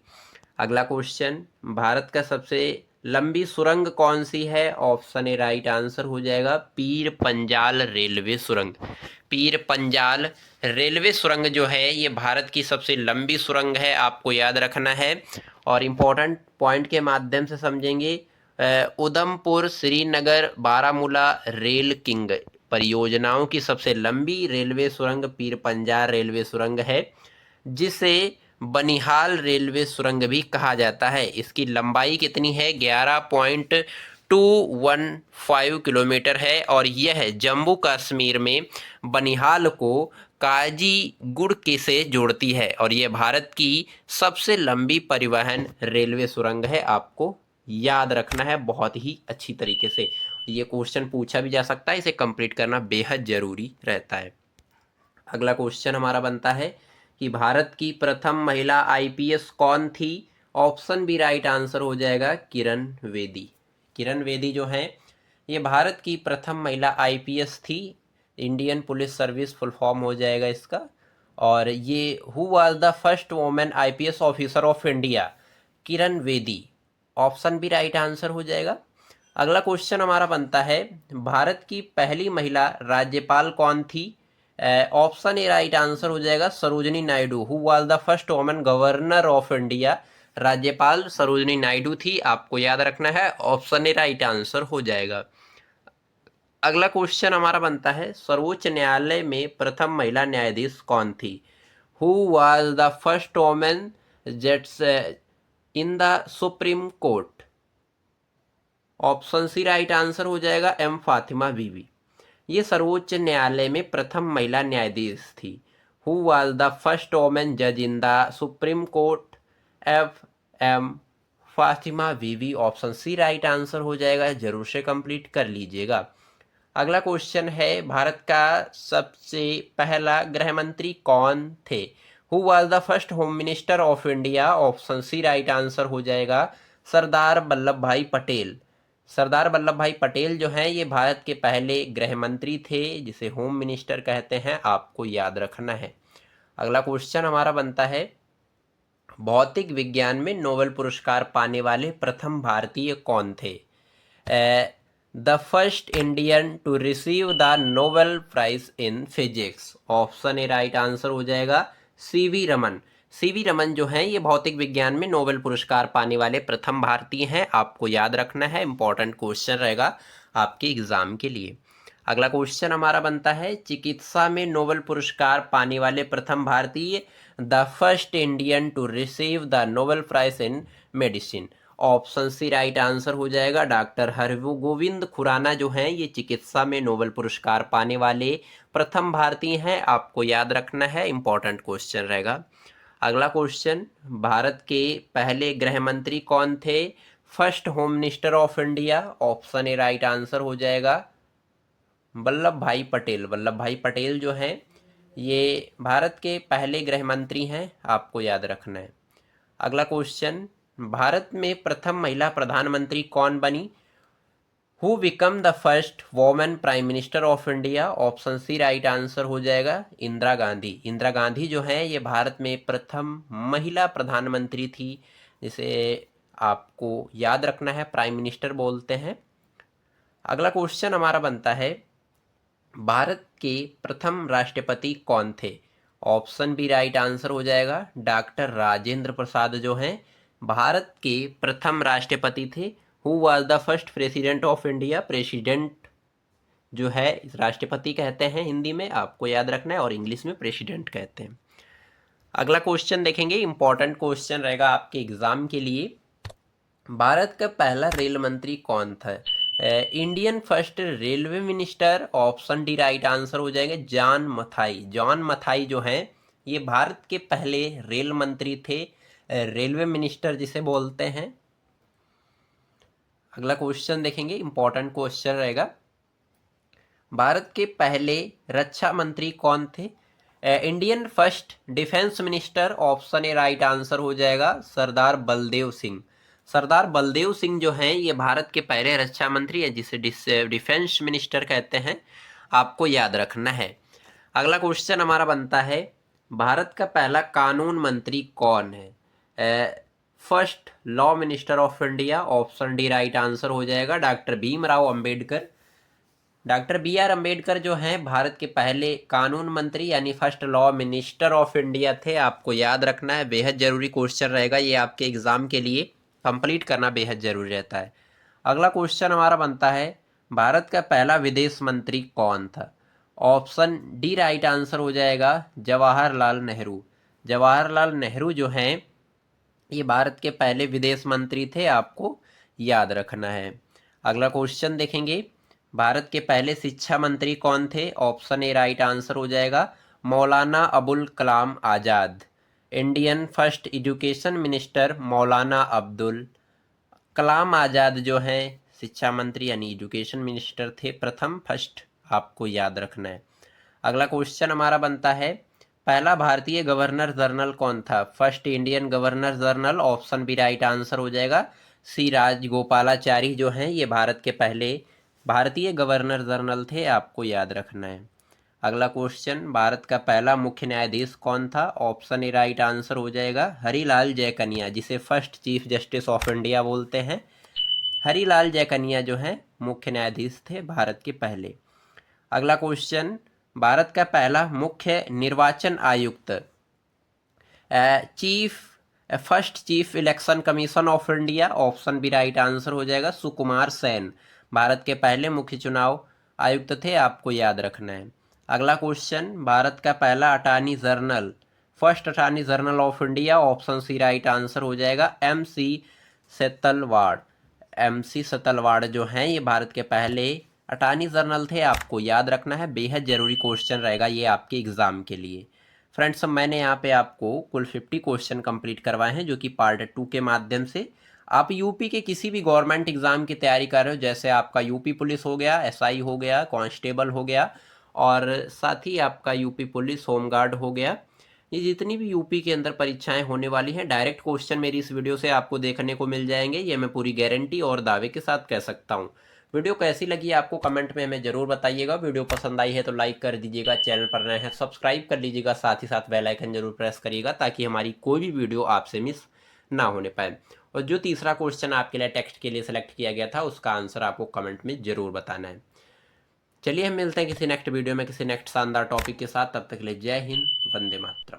अगला क्वेश्चन, भारत का सबसे लंबी सुरंग कौन सी है? ऑप्शन ए राइट आंसर हो जाएगा पीर पंजाल रेलवे सुरंग। पीर पंजाल रेलवे सुरंग जो है ये भारत की सबसे लंबी सुरंग है, आपको याद रखना है। और इम्पोर्टेंट पॉइंट के माध्यम से समझेंगे, उधमपुर श्रीनगर बारामूला रेल किंग परियोजनाओं की सबसे लंबी रेलवे सुरंग पीर पंजाल रेलवे सुरंग है, जिसे बनिहाल रेलवे सुरंग भी कहा जाता है। इसकी लंबाई कितनी है? 11.215 किलोमीटर है, और यह जम्मू कश्मीर में बनिहाल को काजीगुड़ के से जोड़ती है, और यह भारत की सबसे लंबी परिवहन रेलवे सुरंग है, आपको याद रखना है बहुत ही अच्छी तरीके से। ये क्वेश्चन पूछा भी जा सकता है, इसे कंप्लीट करना बेहद जरूरी रहता है। अगला क्वेश्चन हमारा बनता है कि भारत की प्रथम महिला आईपीएस कौन थी? ऑप्शन बी राइट आंसर हो जाएगा किरण बेदी। किरण बेदी जो है ये भारत की प्रथम महिला आईपीएस थी। Indian police service full form हो जाएगा इसका। और ये who was the first women IPS officer of India? Kiran Bedi. Option B right answer हो जाएगा। अगला क्वेश्चन हमारा बनता है भारत की पहली महिला राज्यपाल कौन थी? ऑप्शन ए राइट आंसर हो जाएगा Sarojini Naidu. Who was the first women governor of India? राज्यपाल सरोजनी नायडू थी, आपको याद रखना है। ऑप्शन ए राइट आंसर हो जाएगा। अगला क्वेश्चन हमारा बनता है सर्वोच्च न्यायालय में प्रथम महिला न्यायाधीश कौन थी? Who was the first women जज in the supreme court? Option C right answer हो जाएगा एम फातिमा बीबी। ये सर्वोच्च न्यायालय में प्रथम महिला न्यायाधीश थी। Who was the first women जज in the supreme court? F M Fatima Beevi. Option C right answer हो जाएगा, जरूर से कंप्लीट कर लीजिएगा। अगला क्वेश्चन है भारत का सबसे पहला गृह मंत्री कौन थे? Who was the first home minister of India? Option C right answer हो जाएगा सरदार वल्लभ भाई पटेल। सरदार वल्लभ भाई पटेल जो हैं ये भारत के पहले गृह मंत्री थे, जिसे होम मिनिस्टर कहते हैं, आपको याद रखना है। अगला क्वेश्चन हमारा बनता है भौतिक विज्ञान में नोबेल पुरस्कार पाने वाले प्रथम भारतीय कौन थे? The first Indian to receive the Nobel prize in physics? Option A right answer हो जाएगा सीवी रमन। सीवी रमन जो हैं ये भौतिक विज्ञान में नोबेल पुरस्कार पाने वाले प्रथम भारतीय हैं, आपको याद रखना है, इंपॉर्टेंट क्वेश्चन रहेगा आपके एग्जाम के लिए। अगला क्वेश्चन हमारा बनता है चिकित्सा में नोबेल पुरस्कार पाने वाले प्रथम भारतीय? The first Indian to receive the Nobel prize in medicine? Option C right answer हो जाएगा डॉक्टर हरगोविंद खुराना जो हैं ये चिकित्सा में नोबेल पुरस्कार पाने वाले प्रथम भारतीय हैं, आपको याद रखना है, इंपॉर्टेंट क्वेश्चन रहेगा। अगला क्वेश्चन भारत के पहले गृह मंत्री कौन थे? First home minister of India? Option A right answer हो जाएगा वल्लभ भाई पटेल। वल्लभ भाई पटेल जो हैं ये भारत के पहले गृह मंत्री हैं, आपको याद रखना है। अगला क्वेश्चन भारत में प्रथम महिला प्रधानमंत्री कौन बनी? Who become the first women prime minister of India? Option C right answer हो जाएगा इंदिरा गांधी। इंदिरा गांधी जो है ये भारत में प्रथम महिला प्रधानमंत्री थी, जिसे आपको याद रखना है, प्राइम मिनिस्टर बोलते हैं। अगला क्वेश्चन हमारा बनता है भारत के प्रथम राष्ट्रपति कौन थे? ऑप्शन बी राइट आंसर हो जाएगा डॉक्टर राजेंद्र प्रसाद जो हैं भारत के प्रथम राष्ट्रपति थे। Who was the first president of India? President जो है राष्ट्रपति कहते हैं हिंदी में, आपको याद रखना है, और इंग्लिश में प्रेसिडेंट कहते हैं। अगला क्वेश्चन देखेंगे, इंपॉर्टेंट क्वेश्चन रहेगा आपके एग्जाम के लिए। भारत का पहला रेल मंत्री कौन था? Indian first railway minister? Option D right answer हो जाएगा जॉन मथाई। जॉन मथाई जो हैं ये भारत के पहले रेल मंत्री थे, रेलवे मिनिस्टर जिसे बोलते हैं। अगला क्वेश्चन देखेंगे, इंपॉर्टेंट क्वेश्चन रहेगा भारत के पहले रक्षा मंत्री कौन थे? Indian first defence minister? Option A right answer हो जाएगा सरदार बलदेव सिंह। सरदार बलदेव सिंह जो हैं ये भारत के पहले रक्षा मंत्री हैं, जिसे डिफेंस मिनिस्टर कहते हैं, आपको याद रखना है। अगला क्वेश्चन हमारा बनता है भारत का पहला कानून मंत्री कौन है? First law minister of India? Option D right answer हो जाएगा doctor Bhimrao Ambedkar. Doctor B R Ambedkar जो हैं भारत के पहले कानून मंत्री यानी first law minister of India थे, आपको याद रखना है, बेहद जरूरी क्वेश्चन रहेगा ये आपके एग्जाम के लिए, कंप्लीट करना बेहद जरूरी रहता है। अगला क्वेश्चन हमारा बनता है भारत का पहला विदेश मंत्री कौन था? ऑप्शन डी राइट आंसर हो जाएगा जवाहरलाल नेहरू। जवाहरलाल नेहरू जो हैं ये भारत के पहले विदेश मंत्री थे, आपको याद रखना है। अगला क्वेश्चन देखेंगे भारत के पहले शिक्षा मंत्री कौन थे? ऑप्शन ए राइट आंसर हो जाएगा Maulana Abul Kalam Azad. Indian first education minister मौलाना अब्दुल कलाम आज़ाद जो हैं शिक्षा मंत्री यानी एजुकेशन मिनिस्टर थे प्रथम, फर्स्ट, आपको याद रखना है। अगला क्वेश्चन हमारा बनता है, पहला भारतीय गवर्नर जनरल कौन था? First Indian governor general, option B right answer हो जाएगा। सी राजगोपालाचारी जो हैं ये भारत के पहले भारतीय गवर्नर जनरल थे, आपको याद रखना है। अगला क्वेश्चन, भारत का पहला मुख्य न्यायाधीश कौन था? ऑप्शन ए राइट आंसर हो जाएगा हरिलाल जयकनिया, जिसे first chief justice of India बोलते हैं। हरिलाल जयकनिया जो हैं मुख्य न्यायाधीश थे भारत के पहले। अगला क्वेश्चन, भारत का पहला मुख्य निर्वाचन आयुक्त, first chief election commission of India, option B right answer हो जाएगा सुकुमार सेन, भारत के पहले मुख्य चुनाव आयुक्त थे, आपको याद रखना है। अगला क्वेश्चन, भारत का पहला attorney general, first attorney general of India, option C right answer हो जाएगा M C Setalvad. M C Setalvad जो हैं ये भारत के पहले अटॉर्नी जनरल थे, आपको याद रखना है। बेहद जरूरी क्वेश्चन रहेगा ये आपके एग्जाम के लिए। फ्रेंड्स, मैंने यहाँ पे आपको कुल 50 क्वेश्चन कंप्लीट करवाए हैं, जो कि पार्ट 2 के माध्यम से आप यूपी के किसी भी गवर्नमेंट एग्जाम की तैयारी कर रहे हो, जैसे आपका यूपी पुलिस हो गया, एसआई हो गया, कांस्टेबल हो गया, और साथ ही आपका यूपी पुलिस होमगार्ड हो गया, ये जितनी भी यूपी के अंदर परीक्षाएं होने वाली हैं, डायरेक्ट क्वेश्चन मेरी इस वीडियो से आपको देखने को मिल जाएंगे, ये मैं पूरी गारंटी और दावे के साथ कह सकता हूँ। वीडियो कैसी लगी आपको कमेंट में हमें जरूर बताइएगा। वीडियो पसंद आई है तो लाइक कर दीजिएगा, चैनल पर नए हैं सब्सक्राइब कर लीजिएगा, साथ ही साथ बेल आइकन जरूर प्रेस करिएगा ताकि हमारी कोई भी वीडियो आपसे मिस ना होने पाए। और जो तीसरा क्वेश्चन आपके लिए टेक्स्ट के लिए सिलेक्ट किया गया था उसका आंसर आपको कमेंट में जरूर बताना है। चलिए हम मिलते हैं किसी नेक्स्ट वीडियो में किसी नेक्स्ट शानदार टॉपिक के साथ, तब तक के लिए जय हिंद, वंदे मातरम।